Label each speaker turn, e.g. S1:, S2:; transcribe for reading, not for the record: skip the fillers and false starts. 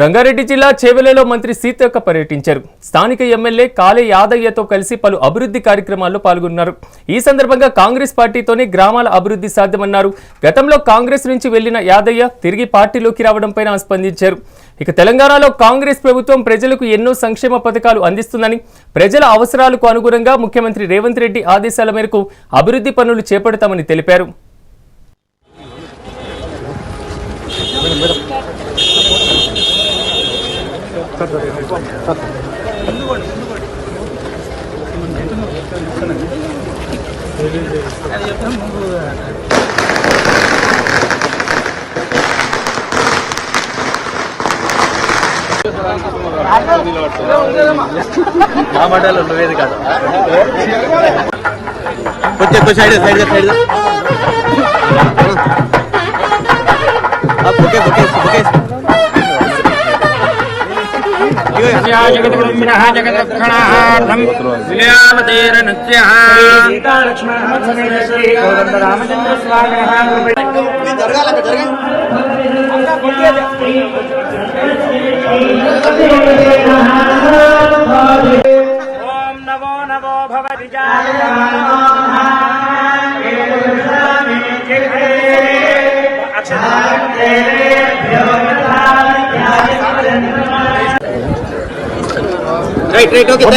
S1: రంగారెడ్డి జిల్లా చేవెళ్లలో మంత్రి సీతక్క పర్యటించారు. స్థానిక ఎమ్మెల్యే కాళే యాదయ్యతో కలిసి పలు అభివృద్ధి కార్యక్రమాల్లో పాల్గొన్నారు. ఈ సందర్భంగా కాంగ్రెస్ పార్టీతోనే గ్రామాల అభివృద్ధి సాధ్యమన్నారు. గతంలో కాంగ్రెస్ నుంచి వెళ్లిన యాదయ్య తిరిగి పార్టీలోకి రావడంపై స్పందించారు. ఇక తెలంగాణలో కాంగ్రెస్ ప్రభుత్వం ప్రజలకు ఎన్నో సంక్షేమ పథకాలు అందిస్తుందని, ప్రజల అవసరాలకు అనుగుణంగా ముఖ్యమంత్రి రేవంత్ రెడ్డి ఆదేశాల మేరకు అభివృద్ధి పనులు చేపడతామని తెలిపారు.
S2: Right, okay.